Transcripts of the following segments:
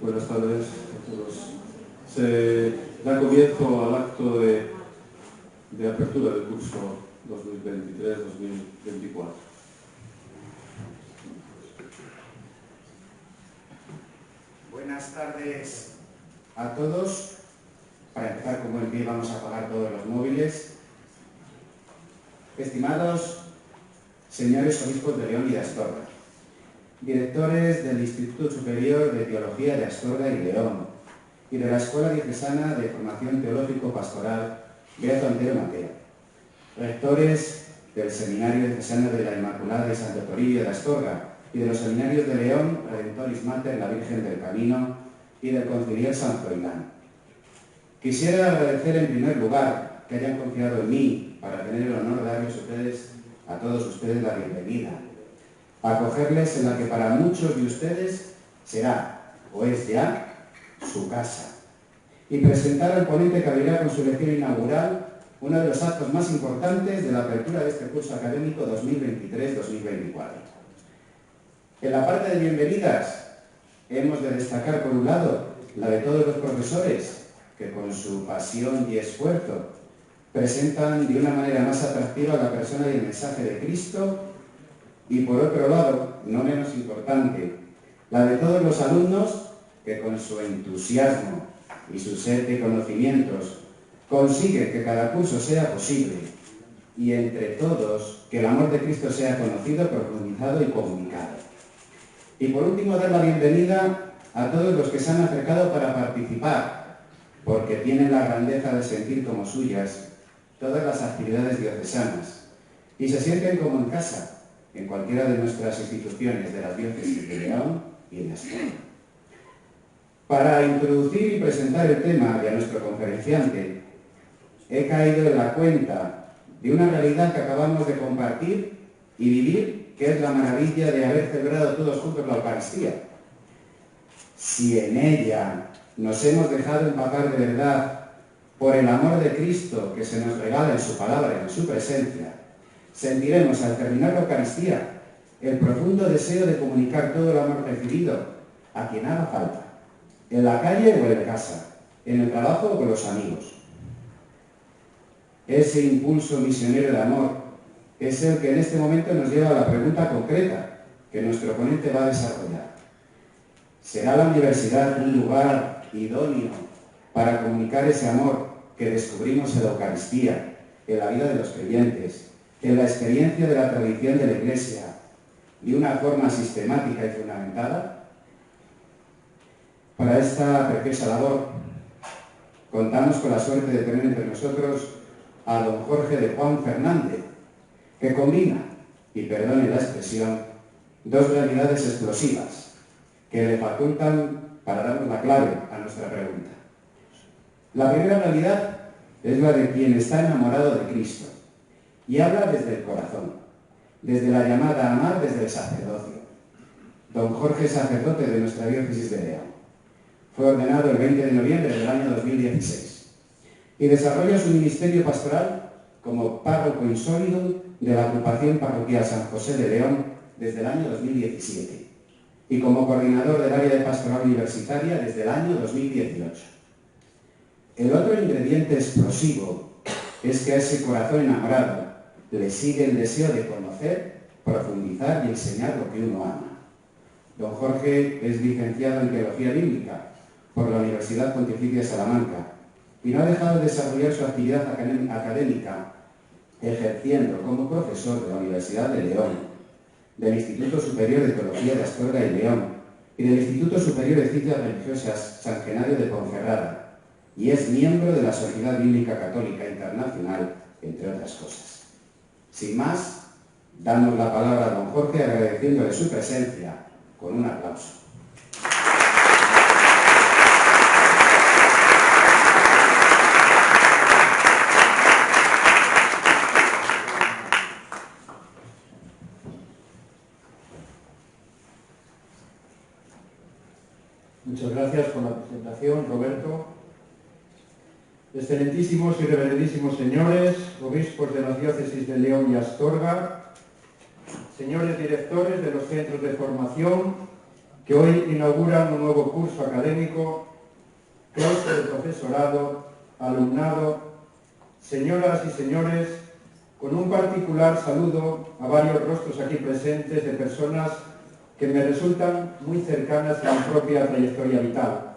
Buenas tardes a todos. Se da comienzo al acto de apertura del curso 2023-2024. Buenas tardes a todos. Para empezar con buen pie vamos a apagar todos los móviles. Estimados señores obispos de León y de Astorga, directores del Instituto Superior de Teología de Astorga y León y de la Escuela Diocesana de Formación Teológico-Pastoral Beato Antero Mateo, rectores del Seminario Diocesano de la Inmaculada y Santo Toribio de Astorga y de los seminarios de León, Redentoris Mater, la Virgen del Camino y del Conciliar San Froilán. Quisiera agradecer en primer lugar que hayan confiado en mí para tener el honor de darles a todos ustedes la bienvenida, acogerles en la que para muchos de ustedes será, o es ya, su casa, y presentar al ponente que abrirá con su lección inaugural uno de los actos más importantes de la apertura de este curso académico 2023-2024. En la parte de bienvenidas hemos de destacar, por un lado, la de todos los profesores que con su pasión y esfuerzo presentan de una manera más atractiva la persona y el mensaje de Cristo, y por otro lado, no menos importante, la de todos los alumnos que con su entusiasmo y su sed de conocimientos consiguen que cada curso sea posible y entre todos que el amor de Cristo sea conocido, profundizado y comunicado. Y por último, dar la bienvenida a todos los que se han acercado para participar, porque tienen la grandeza de sentir como suyas todas las actividades diocesanas y se sienten como en casa en cualquiera de nuestras instituciones de las diócesis de León y de Astorga. Para introducir y presentar el tema de a nuestro conferenciante, he caído en la cuenta de una realidad que acabamos de compartir y vivir, que es la maravilla de haber celebrado todos juntos la Eucaristía. Si en ella nos hemos dejado empapar de verdad por el amor de Cristo que se nos regala en su palabra y en su presencia, sentiremos al terminar la Eucaristía el profundo deseo de comunicar todo el amor recibido a quien haga falta, en la calle o en casa, en el trabajo o con los amigos. Ese impulso misionero de amor es el que en este momento nos lleva a la pregunta concreta que nuestro ponente va a desarrollar. ¿Será la universidad un lugar idóneo para comunicar ese amor que descubrimos en la Eucaristía, en la vida de los creyentes, en la experiencia de la tradición de la Iglesia, de una forma sistemática y fundamentada? Para esta preciosa labor contamos con la suerte de tener entre nosotros a don Jorge de Juan Fernández, que combina, y perdone la expresión, dos realidades explosivas que le facultan para darnos la clave a nuestra pregunta. La primera realidad es la de quien está enamorado de Cristo y habla desde el corazón, desde la llamada a amar desde el sacerdocio. Don Jorge es sacerdote de nuestra diócesis de León. Fue ordenado el 20 de noviembre del año 2016 y desarrolla su ministerio pastoral como párroco insólido de la agrupación parroquial San José de León desde el año 2017 y como coordinador del área de pastoral universitaria desde el año 2018. El otro ingrediente explosivo es que a ese corazón enamorado le sigue el deseo de conocer, profundizar y enseñar lo que uno ama. Don Jorge es licenciado en Teología Bíblica por la Universidad Pontificia de Salamanca y no ha dejado de desarrollar su actividad académica ejerciendo como profesor de la Universidad de León, del Instituto Superior de Teología de Astorga y León y del Instituto Superior de Ciencias Religiosas San Genadio de Ponferrada, y es miembro de la Sociedad Bíblica Católica Internacional, entre otras cosas. Sin más, damos la palabra a don Jorge agradeciéndole su presencia con un aplauso. Muchas gracias por la presentación, Roberto. Es excelentísimos y reverendísimos señores, obispos de las diócesis de León y Astorga, señores directores de los centros de formación que hoy inauguran un nuevo curso académico, claustro de profesorado, alumnado, señoras y señores, con un particular saludo a varios rostros aquí presentes de personas que me resultan muy cercanas a mi propia trayectoria vital.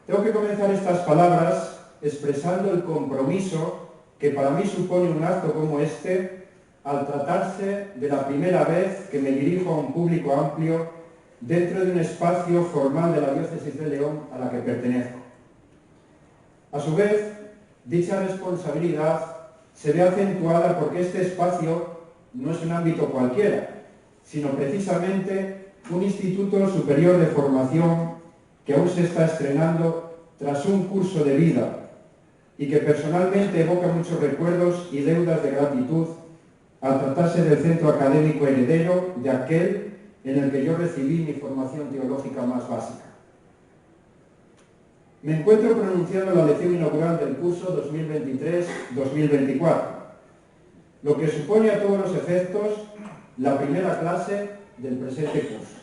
Tengo que comenzar estas palabras expresando el compromiso que para mí supone un acto como este al tratarse de la primera vez que me dirijo a un público amplio dentro de un espacio formal de la Diócesis de León a la que pertenezco. A su vez, dicha responsabilidad se ve acentuada porque este espacio no es un ámbito cualquiera, sino precisamente un instituto superior de formación que aún se está estrenando tras un curso de vida y que personalmente evoca muchos recuerdos y deudas de gratitud al tratarse del centro académico heredero de aquel en el que yo recibí mi formación teológica más básica. Me encuentro pronunciando la lección inaugural del curso 2023-2024, lo que supone a todos los efectos la primera clase del presente curso.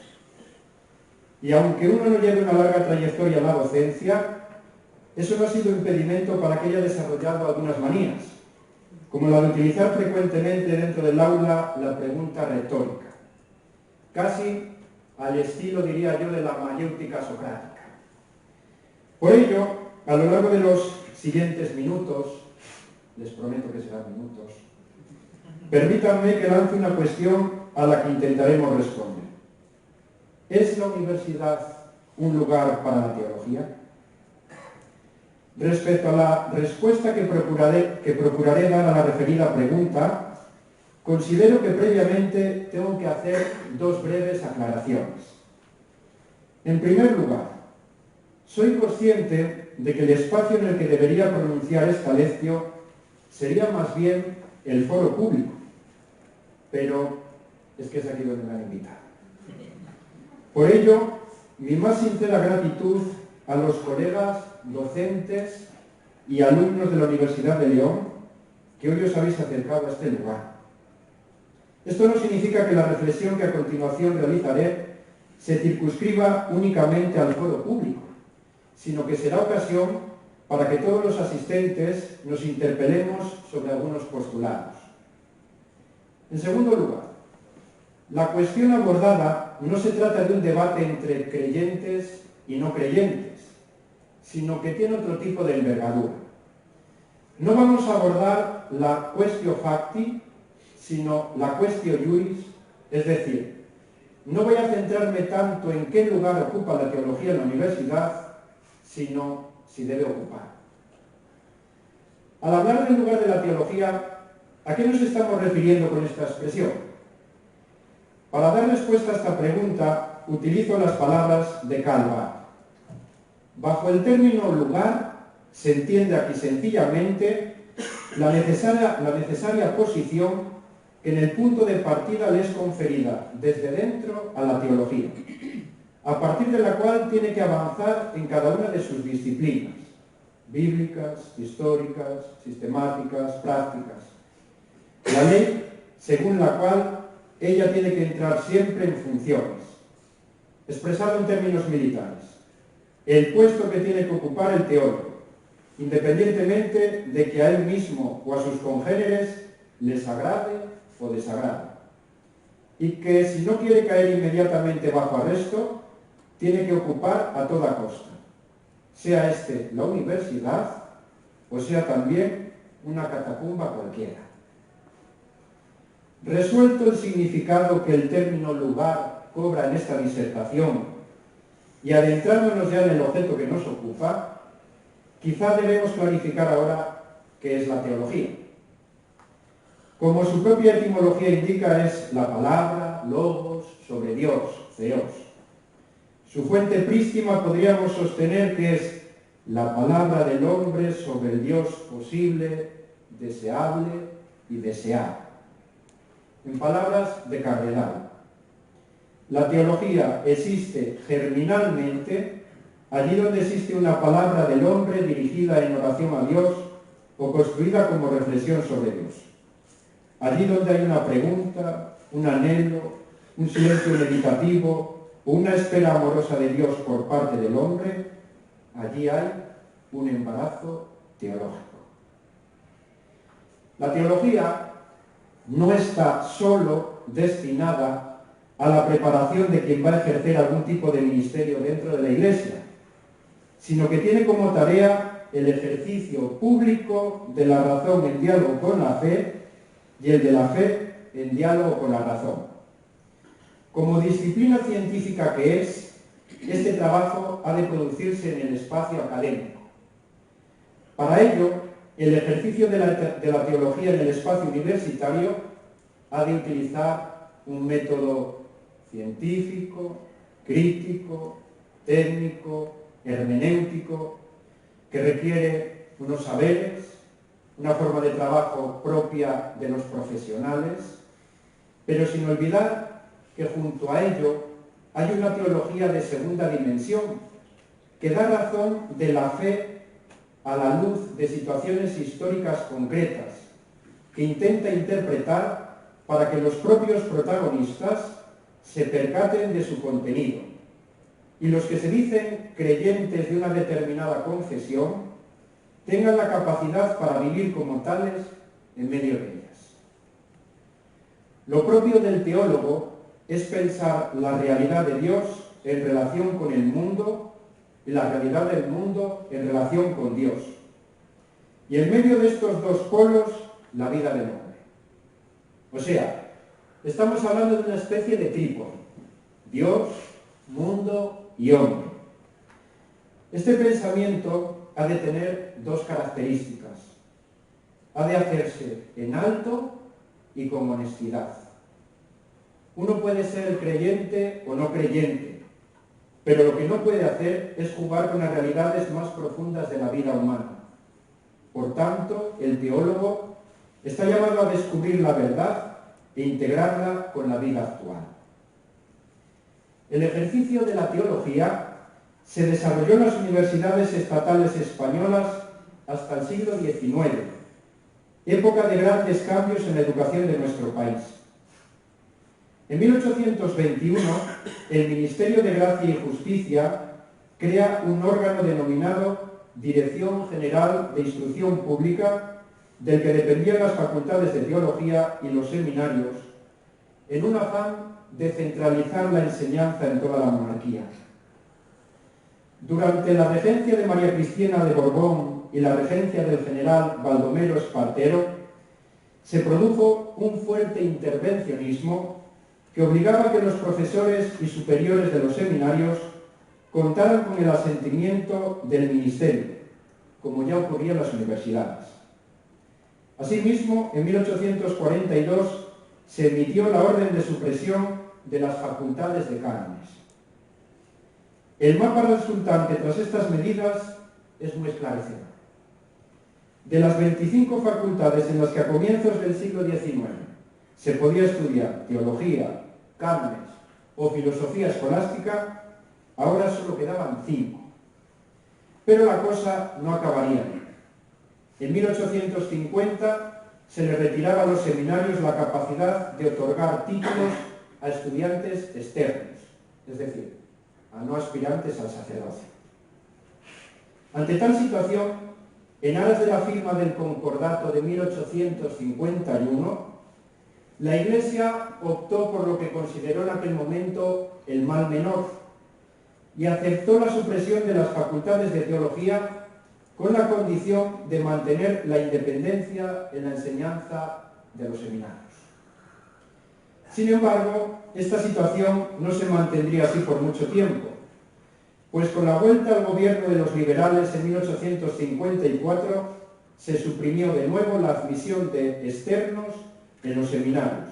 Y aunque uno no lleve una larga trayectoria en la docencia, eso no ha sido impedimento para que haya desarrollado algunas manías, como la de utilizar frecuentemente dentro del aula la pregunta retórica, casi al estilo, diría yo, de la mayéutica socrática. Por ello, a lo largo de los siguientes minutos, les prometo que serán minutos, permítanme que lance una cuestión a la que intentaremos responder. ¿Es la universidad un lugar para la teología? Respecto a la respuesta que procuraré dar a la referida pregunta, considero que previamente tengo que hacer dos breves aclaraciones. En primer lugar, soy consciente de que el espacio en el que debería pronunciar esta lección sería más bien el foro público, pero es que es aquí donde me han invitado. Por ello, mi más sincera gratitud a los colegas, docentes y alumnos de la Universidad de León que hoy os habéis acercado a este lugar. Esto no significa que la reflexión que a continuación realizaré se circunscriba únicamente al foro público, sino que será ocasión para que todos los asistentes nos interpelemos sobre algunos postulados. En segundo lugar, la cuestión abordada no se trata de un debate entre creyentes y no creyentes, sino que tiene otro tipo de envergadura. No vamos a abordar la quaestio facti, sino la quaestio iuris, es decir, no voy a centrarme tanto en qué lugar ocupa la teología en la universidad, sino si debe ocupar. Al hablar del lugar de la teología, ¿a qué nos estamos refiriendo con esta expresión? Para dar respuesta a esta pregunta, utilizo las palabras de Calvart. Bajo el término lugar se entiende aquí sencillamente la necesaria posición que en el punto de partida le es conferida desde dentro a la teología, a partir de la cual tiene que avanzar en cada una de sus disciplinas, bíblicas, históricas, sistemáticas, prácticas. La ley según la cual ella tiene que entrar siempre en funciones. Expresado en términos militares, el puesto que tiene que ocupar el teólogo, independientemente de que a él mismo o a sus congéneres les agrade o desagrade. Y que si no quiere caer inmediatamente bajo arresto, tiene que ocupar a toda costa, sea este la universidad o sea también una catacumba cualquiera. Resuelto el significado que el término lugar cobra en esta disertación y adentrándonos ya en el objeto que nos ocupa, quizá debemos clarificar ahora qué es la teología. Como su propia etimología indica, es la palabra, logos, sobre Dios, theos. Su fuente prístima podríamos sostener que es la palabra del hombre sobre el Dios posible, deseable y deseado. En palabras de Cardenal, la teología existe germinalmente allí donde existe una palabra del hombre dirigida en oración a Dios o construida como reflexión sobre Dios. Allí donde hay una pregunta, un anhelo, un silencio meditativo o una espera amorosa de Dios por parte del hombre, allí hay un embarazo teológico. La teología no está solo destinada a la preparación de quien va a ejercer algún tipo de ministerio dentro de la Iglesia, sino que tiene como tarea el ejercicio público de la razón en diálogo con la fe y el de la fe en diálogo con la razón. Como disciplina científica que es, este trabajo ha de producirse en el espacio académico. Para ello, el ejercicio de la teología en el espacio universitario ha de utilizar un método científico, crítico, técnico, hermenéutico, que requiere unos saberes, una forma de trabajo propia de los profesionales, pero sin olvidar que junto a ello hay una teología de segunda dimensión que da razón de la fe a la luz de situaciones históricas concretas, que intenta interpretar para que los propios protagonistas se percaten de su contenido y los que se dicen creyentes de una determinada confesión tengan la capacidad para vivir como tales en medio de ellas. Lo propio del teólogo es pensar la realidad de Dios en relación con el mundo y la realidad del mundo en relación con Dios. Y en medio de estos dos polos, la vida del hombre. O sea, estamos hablando de una especie de trípode: Dios, mundo y hombre. Este pensamiento ha de tener dos características. Ha de hacerse en alto y con honestidad. Uno puede ser creyente o no creyente, pero lo que no puede hacer es jugar con las realidades más profundas de la vida humana. Por tanto, el teólogo está llamado a descubrir la verdad e integrarla con la vida actual. El ejercicio de la teología se desarrolló en las universidades estatales españolas hasta el siglo XIX, época de grandes cambios en la educación de nuestro país. En 1821, el Ministerio de Gracia y Justicia crea un órgano denominado Dirección General de Instrucción Pública, del que dependían las facultades de teología y los seminarios, en un afán de centralizar la enseñanza en toda la monarquía. Durante la regencia de María Cristina de Borbón y la regencia del general Baldomero Espartero, se produjo un fuerte intervencionismo que obligaba a que los profesores y superiores de los seminarios contaran con el asentimiento del ministerio, como ya ocurría en las universidades. Asimismo, en 1842 se emitió la orden de supresión de las facultades de cánones. El mapa resultante tras estas medidas es muy esclarecedor. De las 25 facultades en las que a comienzos del siglo XIX se podía estudiar teología, cánones o filosofía escolástica, ahora solo quedaban 5. Pero la cosa no acabaría. En 1850 se le retiraba a los seminarios la capacidad de otorgar títulos a estudiantes externos, es decir, a no aspirantes al sacerdocio. Ante tal situación, en aras de la firma del Concordato de 1851, la Iglesia optó por lo que consideró en aquel momento el mal menor y aceptó la supresión de las facultades de teología con la condición de mantener la independencia en la enseñanza de los seminarios. Sin embargo, esta situación no se mantendría así por mucho tiempo, pues con la vuelta al gobierno de los liberales en 1854 se suprimió de nuevo la admisión de externos en los seminarios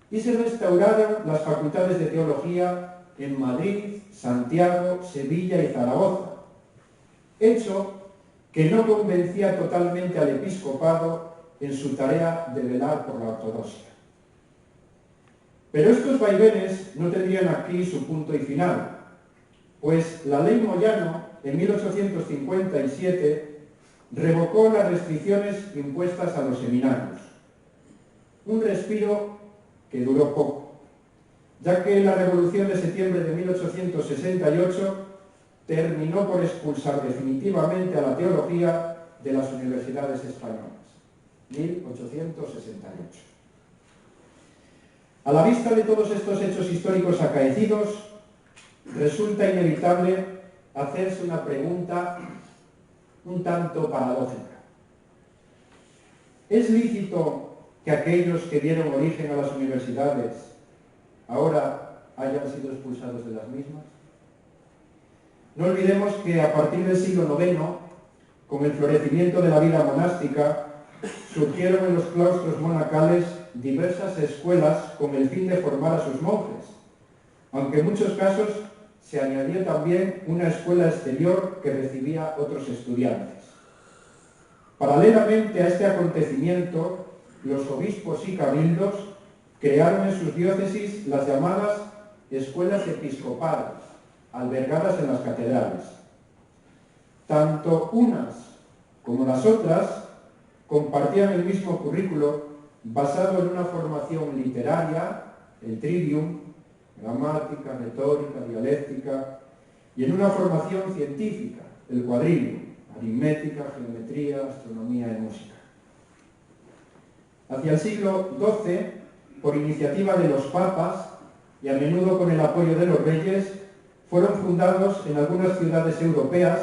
y se restauraron las facultades de teología en Madrid, Santiago, Sevilla y Zaragoza, hecho que no convencía totalmente al episcopado en su tarea de velar por la ortodoxia. Pero estos vaivenes no tendrían aquí su punto y final, pues la ley Moyano, en 1857, revocó las restricciones impuestas a los seminarios. Un respiro que duró poco, ya que la Revolución de septiembre de 1868 terminó por expulsar definitivamente a la teología de las universidades españolas. 1868. A la vista de todos estos hechos históricos acaecidos, resulta inevitable hacerse una pregunta un tanto paradójica. ¿Es lícito que aquellos que dieron origen a las universidades ahora hayan sido expulsados de las mismas? No olvidemos que a partir del siglo IX, con el florecimiento de la vida monástica, surgieron en los claustros monacales diversas escuelas con el fin de formar a sus monjes, aunque en muchos casos se añadió también una escuela exterior que recibía otros estudiantes. Paralelamente a este acontecimiento, los obispos y cabildos crearon en sus diócesis las llamadas escuelas episcopales, albergadas en las catedrales. Tanto unas como las otras compartían el mismo currículo basado en una formación literaria, el trivium, gramática, retórica, dialéctica, y en una formación científica, el quadrivium, aritmética, geometría, astronomía y música. Hacia el siglo XII, por iniciativa de los papas y a menudo con el apoyo de los reyes, fueron fundados en algunas ciudades europeas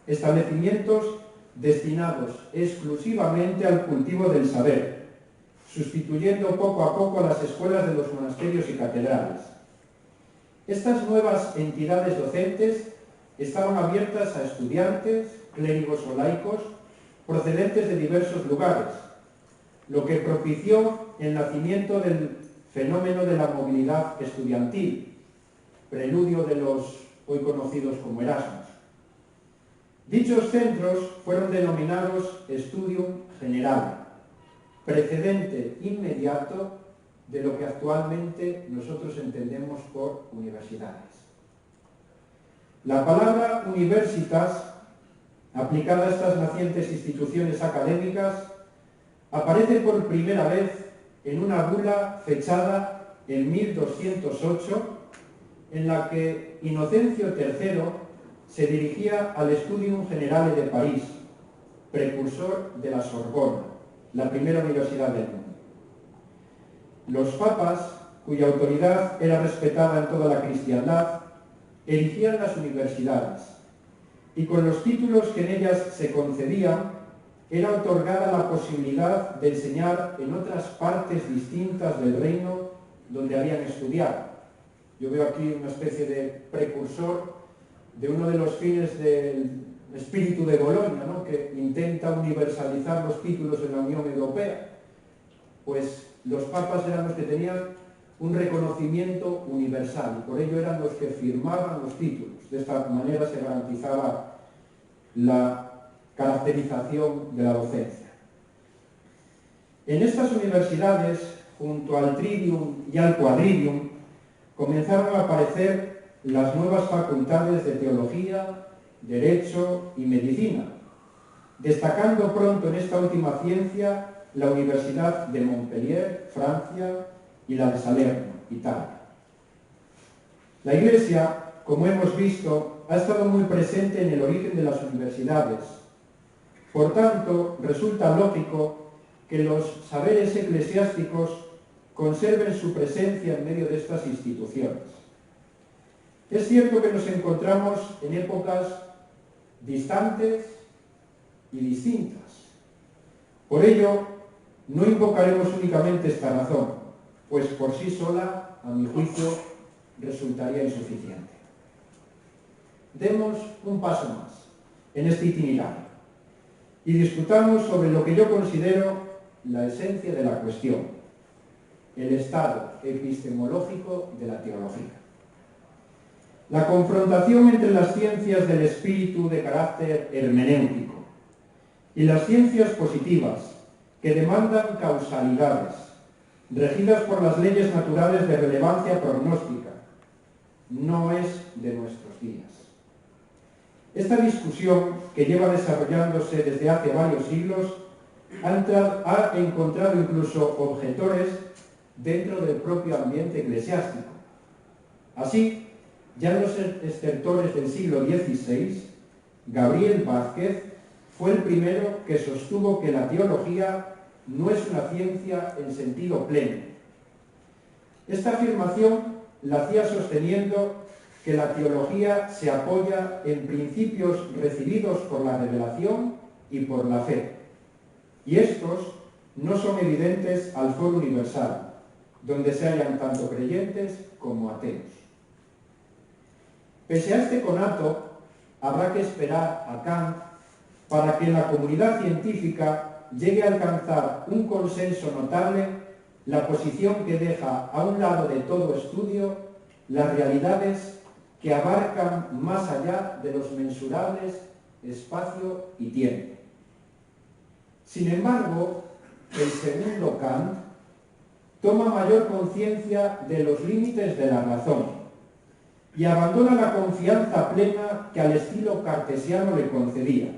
establecimientos destinados exclusivamente al cultivo del saber, sustituyendo poco a poco a las escuelas de los monasterios y catedrales. Estas nuevas entidades docentes estaban abiertas a estudiantes, clérigos o laicos, procedentes de diversos lugares, lo que propició el nacimiento del fenómeno de la movilidad estudiantil, preludio de los hoy conocidos como Erasmus. Dichos centros fueron denominados Studium Generale, precedente inmediato de lo que actualmente nosotros entendemos por universidades. La palabra universitas, aplicada a estas nacientes instituciones académicas, aparece por primera vez en una bula fechada en 1208, en la que Inocencio III se dirigía al Studium Generale de París, precursor de la Sorbona, la primera universidad del mundo. Los papas, cuya autoridad era respetada en toda la cristiandad, erigían las universidades, y con los títulos que en ellas se concedían, era otorgada la posibilidad de enseñar en otras partes distintas del reino donde habían estudiado. Yo veo aquí una especie de precursor de uno de los fines del espíritu de Bolonia, ¿no?, que intenta universalizar los títulos en la Unión Europea. Pues los papas eran los que tenían un reconocimiento universal, y por ello eran los que firmaban los títulos. De esta manera se garantizaba la caracterización de la docencia. En estas universidades, junto al trivium y al quadrivium, comenzaron a aparecer las nuevas facultades de teología, derecho y medicina, destacando pronto en esta última ciencia la Universidad de Montpellier, Francia, y la de Salerno, Italia. La Iglesia, como hemos visto, ha estado muy presente en el origen de las universidades. Por tanto, resulta lógico que los saberes eclesiásticos conserven su presencia en medio de estas instituciones. Es cierto que nos encontramos en épocas distantes y distintas. Por ello, no invocaremos únicamente esta razón, pues por sí sola, a mi juicio, resultaría insuficiente. Demos un paso más en este itinerario y discutamos sobre lo que yo considero la esencia de la cuestión, el estado epistemológico de la teología. La confrontación entre las ciencias del espíritu de carácter hermenéutico y las ciencias positivas que demandan causalidades, regidas por las leyes naturales de relevancia prognóstica, no es de nuestros días. Esta discusión, que lleva desarrollándose desde hace varios siglos, ha encontrado incluso objetores dentro del propio ambiente eclesiástico. Así, ya en los estertores del siglo XVI, Gabriel Vázquez fue el primero que sostuvo que la teología no es una ciencia en sentido pleno. Esta afirmación la hacía sosteniendo que la teología se apoya en principios recibidos por la revelación y por la fe, y estos no son evidentes al foro universal, donde se hallan tanto creyentes como ateos. Pese a este conato, habrá que esperar a Kant para que en la comunidad científica llegue a alcanzar un consenso notable la posición que deja a un lado de todo estudio las realidades que abarcan más allá de los mensurables espacio y tiempo. Sin embargo, el segundo Kant toma mayor conciencia de los límites de la razón y abandona la confianza plena que al estilo cartesiano le concedía,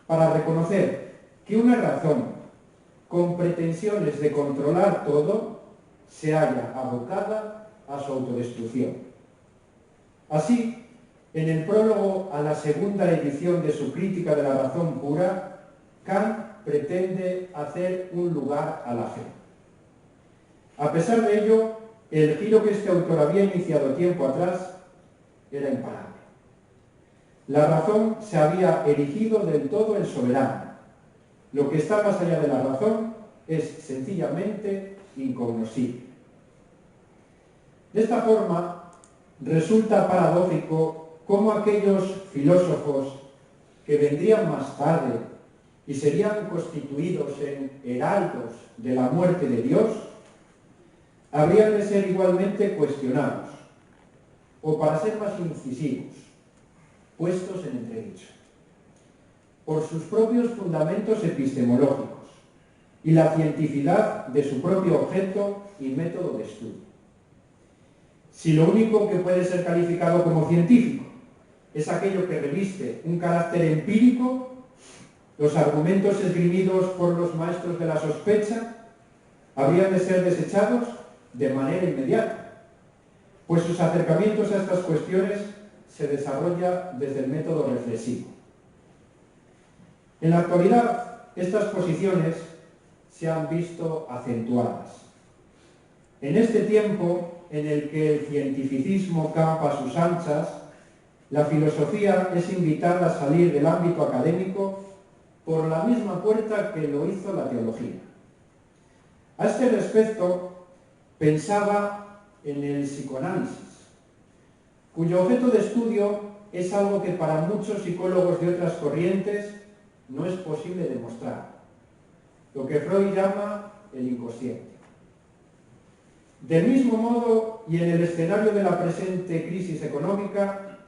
para reconocer que una razón con pretensiones de controlar todo se halla abocada a su autodestrucción. Así, en el prólogo a la segunda edición de su Crítica de la razón pura, Kant pretende hacer un lugar a la fe. A pesar de ello, el giro que este autor había iniciado tiempo atrás era imparable. La razón se había erigido del todo en soberana. Lo que está más allá de la razón es sencillamente incognoscible. De esta forma, resulta paradójico cómo aquellos filósofos que vendrían más tarde y serían constituidos en heraldos de la muerte de Dios, habrían de ser igualmente cuestionados, o para ser más incisivos, puestos en entredicho, por sus propios fundamentos epistemológicos y la cientificidad de su propio objeto y método de estudio. Si lo único que puede ser calificado como científico es aquello que reviste un carácter empírico, los argumentos esgrimidos por los maestros de la sospecha habrían de ser desechados de manera inmediata, pues sus acercamientos a estas cuestiones se desarrolla desde el método reflexivo. En la actualidad, estas posiciones se han visto acentuadas. En este tiempo en el que el cientificismo campa a sus anchas, la filosofía es invitada a salir del ámbito académico por la misma puerta que lo hizo la teología. A este respecto, pensaba en el psicoanálisis, cuyo objeto de estudio es algo que para muchos psicólogos de otras corrientes no es posible demostrar, lo que Freud llama el inconsciente. Del mismo modo, y en el escenario de la presente crisis económica,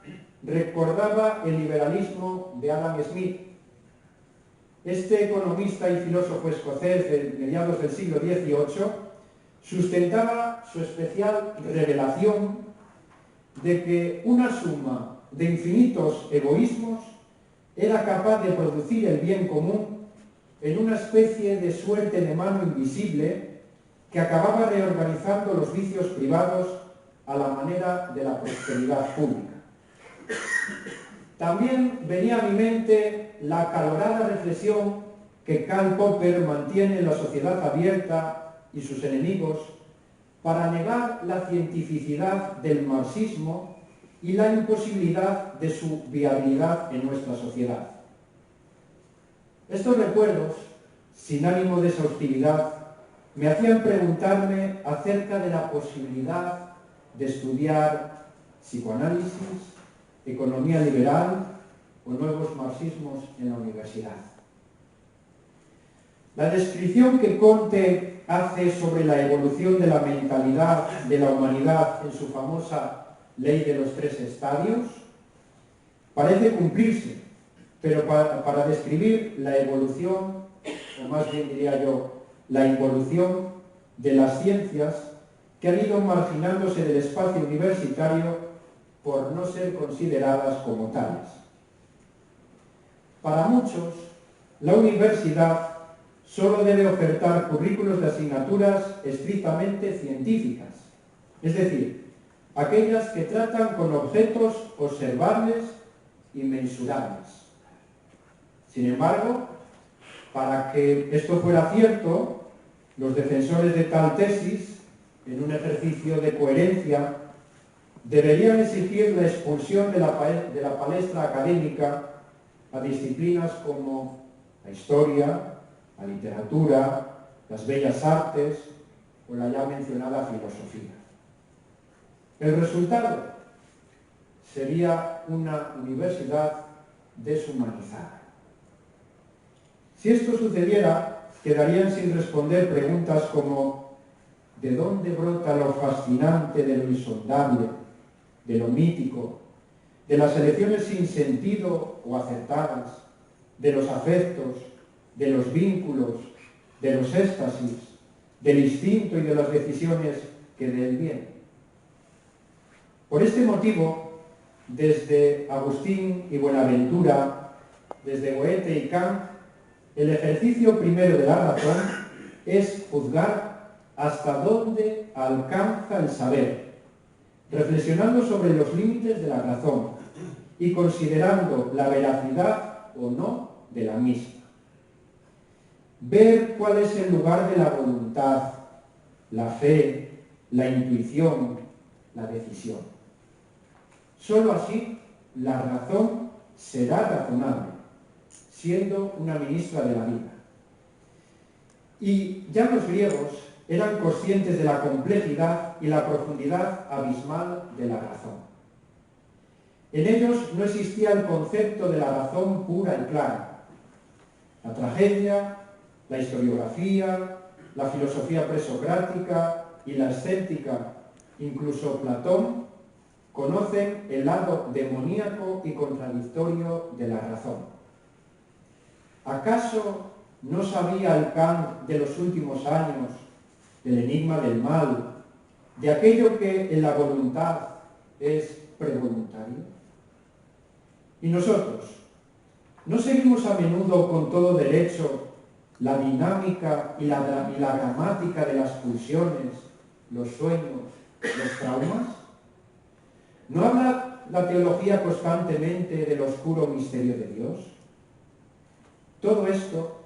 recordaba el liberalismo de Adam Smith. Este economista y filósofo escocés de mediados del siglo XVIII sustentaba su especial revelación de que una suma de infinitos egoísmos era capaz de producir el bien común en una especie de suerte de mano invisible que acababa reorganizando los vicios privados a la manera de la prosperidad pública. También venía a mi mente la acalorada reflexión que Karl Popper mantiene en La sociedad abierta y sus enemigos para negar la cientificidad del marxismo y la imposibilidad de su viabilidad en nuestra sociedad. Estos recuerdos, sin ánimo de exhaustividad, me hacían preguntarme acerca de la posibilidad de estudiar psicoanálisis, economía liberal o nuevos marxismos en la universidad. La descripción que Comte hace sobre la evolución de la mentalidad de la humanidad en su famosa Ley de los Tres Estadios parece cumplirse, pero para describir la evolución, o más bien diría yo, la involución de las ciencias, que han ido marginándose del espacio universitario por no ser consideradas como tales. Para muchos, la universidad solo debe ofertar currículos de asignaturas estrictamente científicas, es decir, aquellas que tratan con objetos observables y mensurables. Sin embargo, para que esto fuera cierto, los defensores de tal tesis, en un ejercicio de coherencia, deberían exigir la expulsión de la palestra académica a disciplinas como la historia, la literatura, las bellas artes o la ya mencionada filosofía. El resultado sería una universidad deshumanizada. Si esto sucediera, quedarían sin responder preguntas como ¿de dónde brota lo fascinante de lo insondable, de lo mítico, de las elecciones sin sentido o acertadas, de los afectos, de los vínculos, de los éxtasis, del instinto y de las decisiones que del bien? Por este motivo, desde Agustín y Buenaventura, desde Goethe y Kant, el ejercicio primero de la razón es juzgar hasta dónde alcanza el saber, reflexionando sobre los límites de la razón y considerando la veracidad o no de la misma. Ver cuál es el lugar de la voluntad, la fe, la intuición, la decisión. Solo así la razón será razonable, siendo una ministra de la vida. Y ya los griegos eran conscientes de la complejidad y la profundidad abismal de la razón. En ellos no existía el concepto de la razón pura y clara. La tragedia, la historiografía, la filosofía presocrática y la escéptica, incluso Platón, conocen el lado demoníaco y contradictorio de la razón. ¿Acaso no sabía el Kant de los últimos años, del enigma del mal, de aquello que en la voluntad es prevoluntario? ¿Y nosotros? ¿No seguimos a menudo con todo derecho la dinámica y la gramática de las pulsiones, los sueños, los traumas? ¿No habla la teología constantemente del oscuro misterio de Dios? Todo esto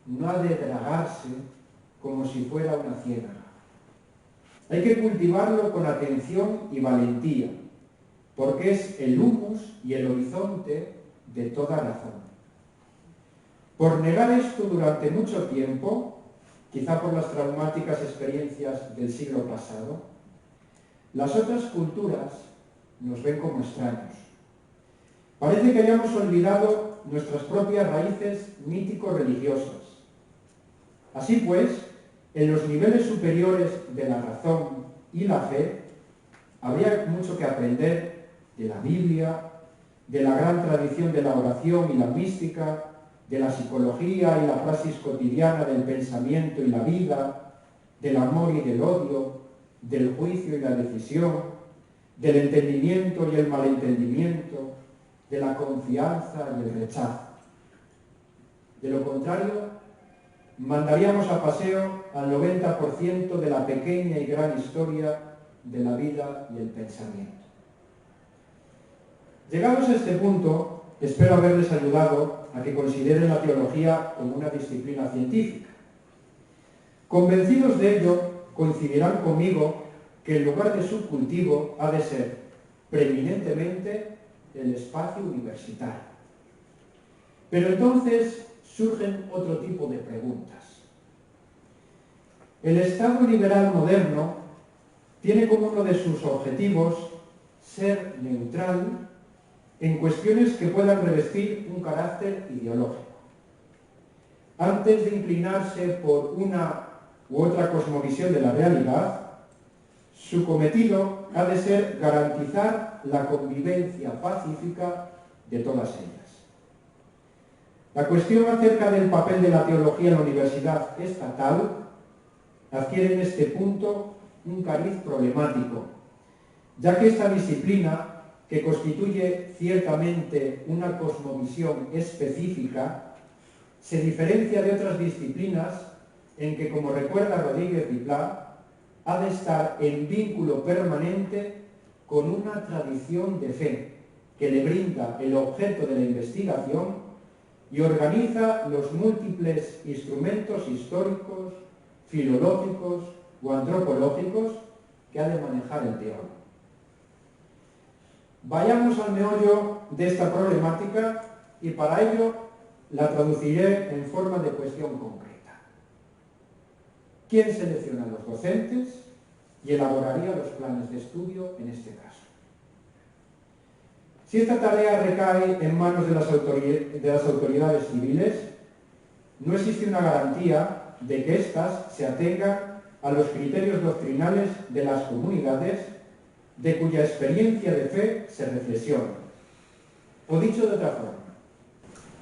no ha de dragarse como si fuera una ciénaga. Hay que cultivarlo con atención y valentía, porque es el humus y el horizonte de toda razón. Por negar esto durante mucho tiempo, quizá por las traumáticas experiencias del siglo pasado, las otras culturas nos ven como extraños. Parece que hayamos olvidado nuestras propias raíces mítico-religiosas. Así pues, en los niveles superiores de la razón y la fe, habría mucho que aprender de la Biblia, de la gran tradición de la oración y la mística, de la psicología y la praxis cotidiana del pensamiento y la vida, del amor y del odio, del juicio y la decisión, del entendimiento y el malentendimiento, de la confianza y el rechazo. De lo contrario, mandaríamos a paseo al 90% de la pequeña y gran historia de la vida y el pensamiento. Llegados a este punto, espero haberles ayudado a que consideren la teología como una disciplina científica. Convencidos de ello, coincidirán conmigo que el lugar de su cultivo ha de ser preeminentemente el espacio universitario. Pero entonces surgen otro tipo de preguntas. El Estado liberal moderno tiene como uno de sus objetivos ser neutral en cuestiones que puedan revestir un carácter ideológico. Antes de inclinarse por una u otra cosmovisión de la realidad, su cometido ha de ser garantizar la convivencia pacífica de todas ellas. La cuestión acerca del papel de la teología en la universidad estatal adquiere en este punto un cariz problemático, ya que esta disciplina, que constituye ciertamente una cosmovisión específica, se diferencia de otras disciplinas en que, como recuerda Rodríguez Viplá, ha de estar en vínculo permanente con una tradición de fe que le brinda el objeto de la investigación y organiza los múltiples instrumentos históricos, filológicos o antropológicos que ha de manejar el teólogo. Vayamos al meollo de esta problemática y para ello la traduciré en forma de cuestión concreta. ¿Quién selecciona a los docentes y elaboraría los planes de estudio en este caso? Si esta tarea recae en manos de las autoridades civiles, no existe una garantía de que éstas se atengan a los criterios doctrinales de las comunidades de cuya experiencia de fe se reflexiona. O dicho de otra forma,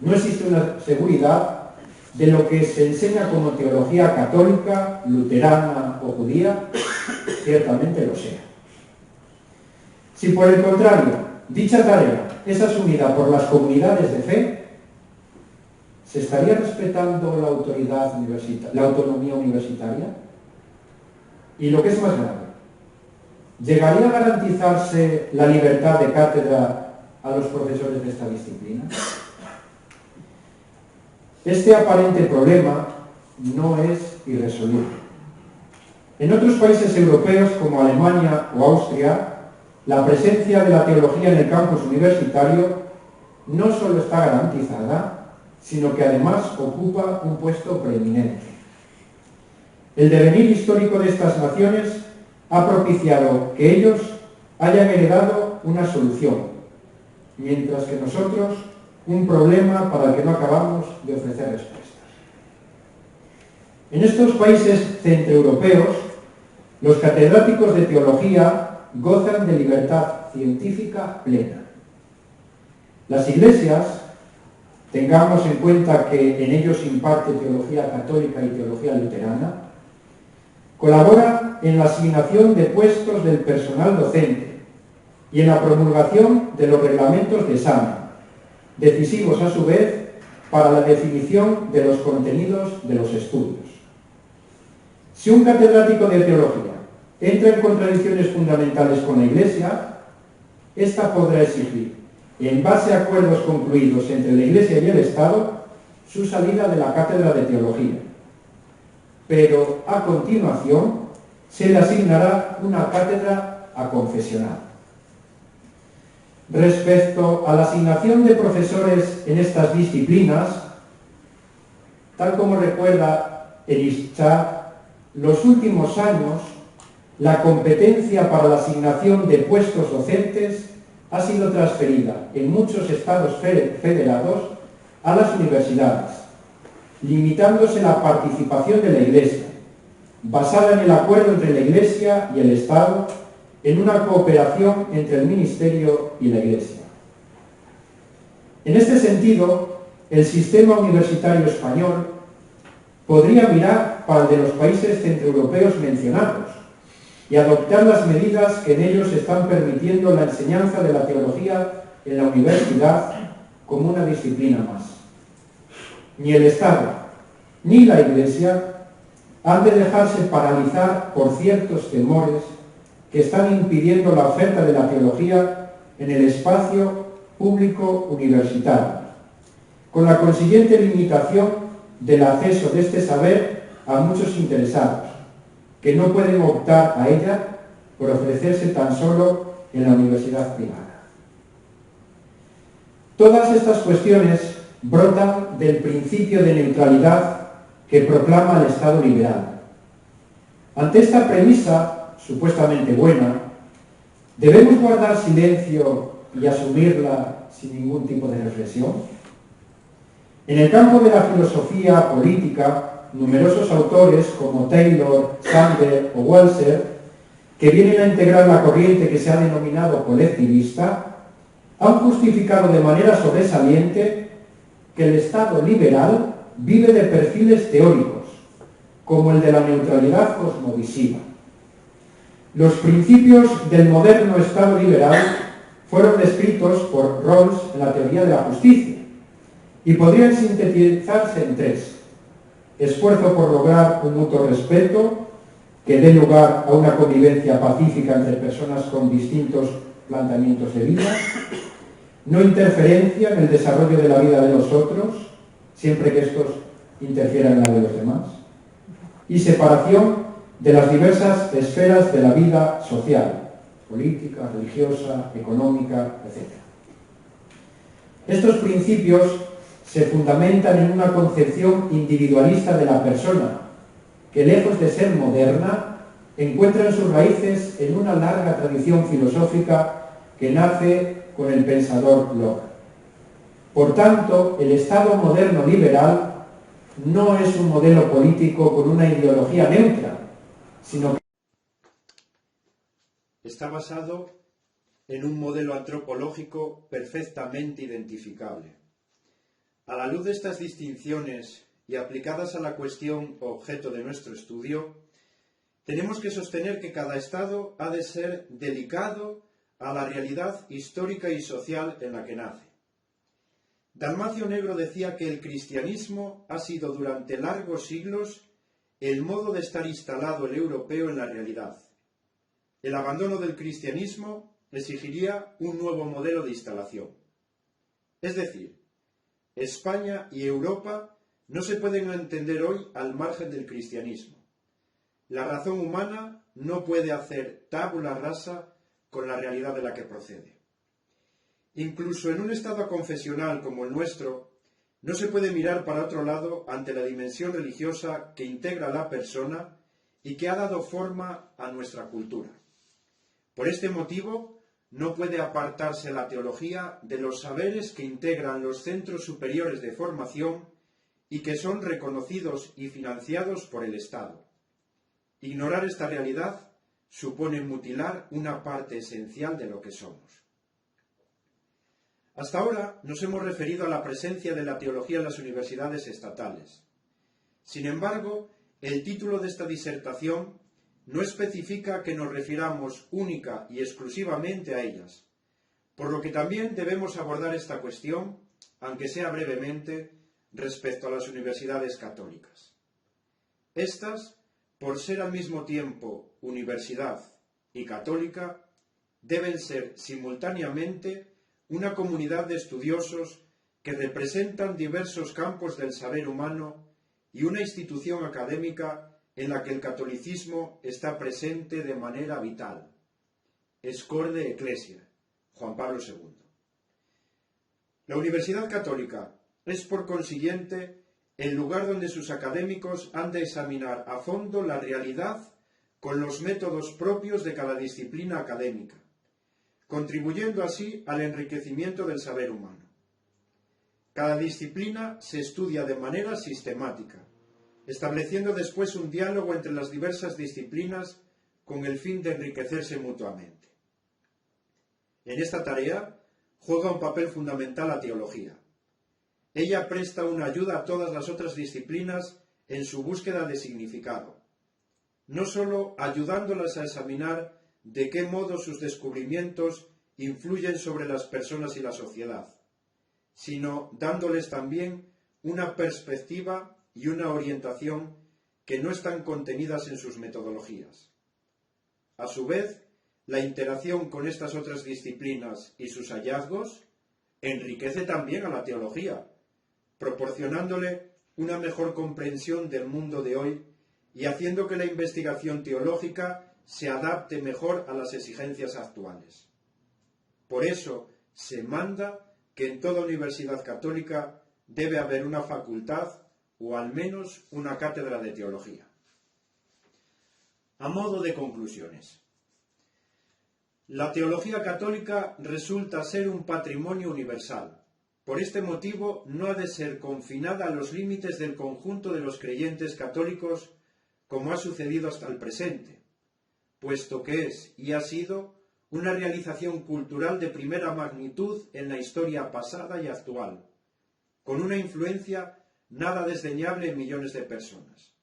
no existe una seguridad de lo que se enseña como teología católica, luterana o judía, ciertamente lo sea. Si por el contrario, dicha tarea es asumida por las comunidades de fe, ¿se estaría respetando la autonomía universitaria? Y lo que es más grave, ¿llegaría a garantizarse la libertad de cátedra a los profesores de esta disciplina? Este aparente problema no es irresoluble. En otros países europeos como Alemania o Austria, la presencia de la teología en el campus universitario no solo está garantizada, sino que además ocupa un puesto preeminente. El devenir histórico de estas naciones ha propiciado que ellos hayan heredado una solución, mientras que nosotros un problema para el que no acabamos de ofrecer respuestas. En estos países centroeuropeos, los catedráticos de teología gozan de libertad científica plena. Las iglesias, tengamos en cuenta que en ellos se imparte teología católica y teología luterana, colaboran en la asignación de puestos del personal docente y en la promulgación de los reglamentos de examen, decisivos a su vez para la definición de los contenidos de los estudios. Si un catedrático de teología entra en contradicciones fundamentales con la Iglesia, ésta podrá exigir, en base a acuerdos concluidos entre la Iglesia y el Estado, su salida de la cátedra de teología. Pero a continuación se le asignará una cátedra a confesional. Respecto a la asignación de profesores en estas disciplinas, tal como recuerda Elischa, los últimos años la competencia para la asignación de puestos docentes ha sido transferida en muchos estados federados a las universidades, limitándose la participación de la Iglesia, basada en el acuerdo entre la Iglesia y el Estado, en una cooperación entre el Ministerio y la Iglesia. En este sentido, el sistema universitario español podría mirar para el de los países centroeuropeos mencionados y adoptar las medidas que en ellos están permitiendo la enseñanza de la teología en la universidad como una disciplina más. Ni el Estado ni la Iglesia han de dejarse paralizar por ciertos temores que están impidiendo la oferta de la teología en el espacio público universitario, con la consiguiente limitación del acceso de este saber a muchos interesados, que no pueden optar a ella por ofrecerse tan solo en la universidad privada. Todas estas cuestiones brotan del principio de neutralidad que proclama el Estado liberal. Ante esta premisa, supuestamente buena, ¿debemos guardar silencio y asumirla sin ningún tipo de reflexión? En el campo de la filosofía política, numerosos autores como Taylor, Sander o Walser, que vienen a integrar la corriente que se ha denominado colectivista, han justificado de manera sobresaliente que el Estado liberal vive de perfiles teóricos, como el de la neutralidad cosmovisiva. Los principios del moderno Estado liberal fueron descritos por Rawls en la teoría de la justicia y podrían sintetizarse en tres: esfuerzo por lograr un mutuo respeto que dé lugar a una convivencia pacífica entre personas con distintos planteamientos de vida, no interferencia en el desarrollo de la vida de los otros, siempre que estos interfieran en la de los demás, y separación de las diversas esferas de la vida social, política, religiosa, económica, etc. Estos principios se fundamentan en una concepción individualista de la persona, que lejos de ser moderna, encuentran sus raíces en una larga tradición filosófica que nace con el pensador Locke. Por tanto, el Estado moderno liberal no es un modelo político con una ideología neutra, sino que está basado en un modelo antropológico perfectamente identificable. A la luz de estas distinciones y aplicadas a la cuestión objeto de nuestro estudio, tenemos que sostener que cada Estado ha de ser delicado a la realidad histórica y social en la que nace. Dalmacio Negro decía que el cristianismo ha sido durante largos siglos el modo de estar instalado el europeo en la realidad. El abandono del cristianismo exigiría un nuevo modelo de instalación. Es decir, España y Europa no se pueden entender hoy al margen del cristianismo. La razón humana no puede hacer tabula rasa con la realidad de la que procede. Incluso en un estado confesional como el nuestro, no se puede mirar para otro lado ante la dimensión religiosa que integra a la persona y que ha dado forma a nuestra cultura. Por este motivo, no puede apartarse la teología de los saberes que integran los centros superiores de formación y que son reconocidos y financiados por el Estado. Ignorar esta realidad supone mutilar una parte esencial de lo que somos. Hasta ahora nos hemos referido a la presencia de la teología en las universidades estatales. Sin embargo, el título de esta disertación no especifica que nos refiramos única y exclusivamente a ellas, por lo que también debemos abordar esta cuestión, aunque sea brevemente, respecto a las universidades católicas. Estas, por ser al mismo tiempo universidad y católica, deben ser simultáneamente una comunidad de estudiosos que representan diversos campos del saber humano y una institución académica en la que el catolicismo está presente de manera vital. Excorde Ecclesia, Juan Pablo II. La Universidad Católica es, por consiguiente, el lugar donde sus académicos han de examinar a fondo la realidad con los métodos propios de cada disciplina académica, contribuyendo así al enriquecimiento del saber humano. Cada disciplina se estudia de manera sistemática, estableciendo después un diálogo entre las diversas disciplinas con el fin de enriquecerse mutuamente. En esta tarea juega un papel fundamental la teología. Ella presta una ayuda a todas las otras disciplinas en su búsqueda de significado, no sólo ayudándolas a examinar de qué modo sus descubrimientos influyen sobre las personas y la sociedad, sino dándoles también una perspectiva y una orientación que no están contenidas en sus metodologías. A su vez, la interacción con estas otras disciplinas y sus hallazgos enriquece también a la teología, proporcionándole una mejor comprensión del mundo de hoy y haciendo que la investigación teológica se adapte mejor a las exigencias actuales. Por eso se manda que en toda universidad católica debe haber una facultad o al menos una cátedra de teología. A modo de conclusiones. La teología católica resulta ser un patrimonio universal. Por este motivo no ha de ser confinada a los límites del conjunto de los creyentes católicos como ha sucedido hasta el presente, puesto que es y ha sido una realización cultural de primera magnitud en la historia pasada y actual, con una influencia nada desdeñable en millones de personas.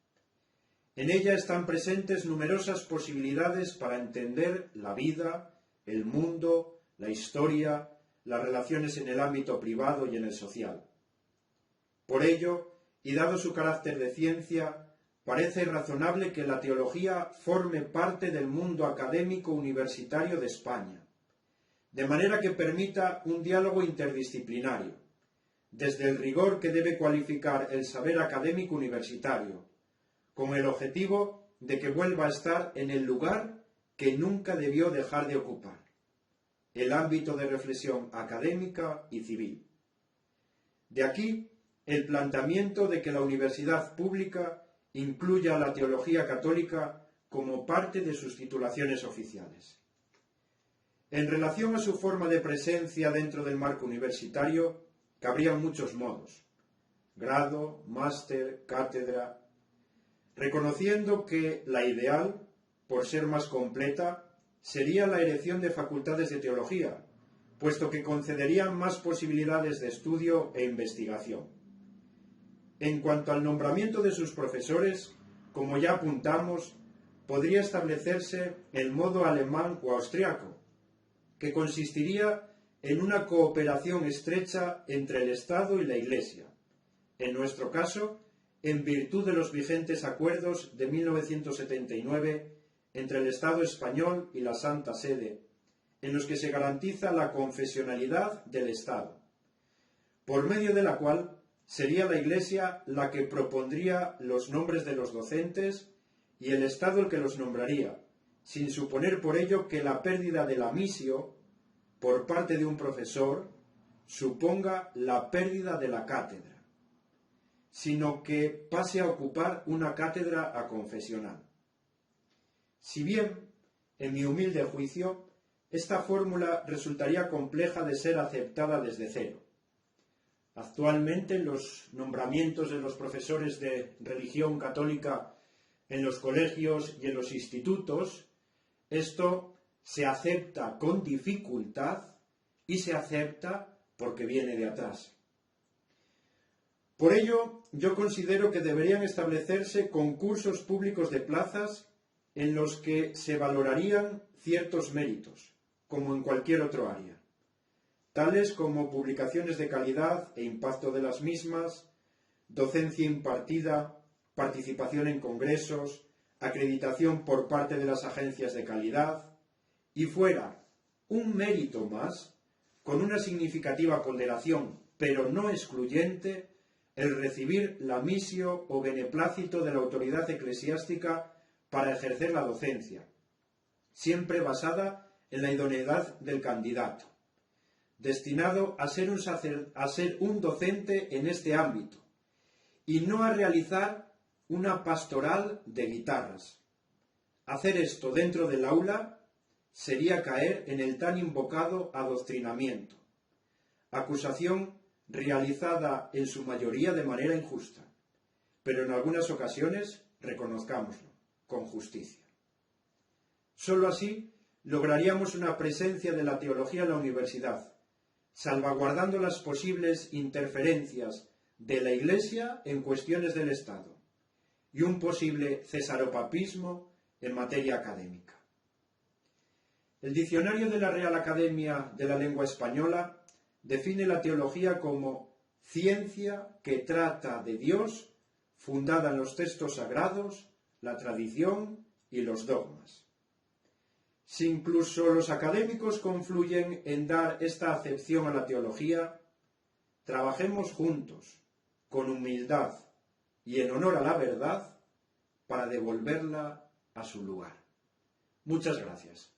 En ella están presentes numerosas posibilidades para entender la vida, el mundo, la historia, las relaciones en el ámbito privado y en el social. Por ello, y dado su carácter de ciencia, parece razonable que la teología forme parte del mundo académico universitario de España, de manera que permita un diálogo interdisciplinario, desde el rigor que debe cualificar el saber académico universitario, con el objetivo de que vuelva a estar en el lugar que nunca debió dejar de ocupar, el ámbito de reflexión académica y civil. De aquí el planteamiento de que la universidad pública incluya la teología católica como parte de sus titulaciones oficiales. En relación a su forma de presencia dentro del marco universitario, cabrían muchos modos: grado, máster, cátedra, reconociendo que la ideal, por ser más completa, sería la erección de facultades de teología, puesto que concederían más posibilidades de estudio e investigación. En cuanto al nombramiento de sus profesores, como ya apuntamos, podría establecerse el modo alemán o austriaco, que consistiría en una cooperación estrecha entre el Estado y la Iglesia, en nuestro caso, en virtud de los vigentes acuerdos de 1979 entre el Estado español y la Santa Sede, en los que se garantiza la confesionalidad del Estado, por medio de la cual sería la Iglesia la que propondría los nombres de los docentes y el Estado el que los nombraría, sin suponer por ello que la pérdida de la missio por parte de un profesor suponga la pérdida de la cátedra, sino que pase a ocupar una cátedra aconfesional. Si bien, en mi humilde juicio, esta fórmula resultaría compleja de ser aceptada desde cero. Actualmente, los nombramientos de los profesores de religión católica en los colegios y en los institutos, esto se acepta con dificultad y se acepta porque viene de atrás. Por ello, yo considero que deberían establecerse concursos públicos de plazas en los que se valorarían ciertos méritos, como en cualquier otro área, tales como publicaciones de calidad e impacto de las mismas, docencia impartida, participación en congresos, acreditación por parte de las agencias de calidad, y fuera un mérito más, con una significativa ponderación, pero no excluyente, el recibir la missio o beneplácito de la autoridad eclesiástica para ejercer la docencia, siempre basada en la idoneidad del candidato, destinado a ser un docente en este ámbito, y no a realizar una pastoral de guitarras. Hacer esto dentro del aula sería caer en el tan invocado adoctrinamiento, acusación realizada en su mayoría de manera injusta, pero en algunas ocasiones, reconozcámoslo, con justicia. Sólo así lograríamos una presencia de la teología en la universidad, salvaguardando las posibles interferencias de la Iglesia en cuestiones del Estado y un posible cesaropapismo en materia académica. El diccionario de la Real Academia de la Lengua Española define la teología como ciencia que trata de Dios, fundada en los textos sagrados, la tradición y los dogmas. Si incluso los académicos confluyen en dar esta acepción a la teología, trabajemos juntos, con humildad y en honor a la verdad, para devolverla a su lugar. Muchas gracias.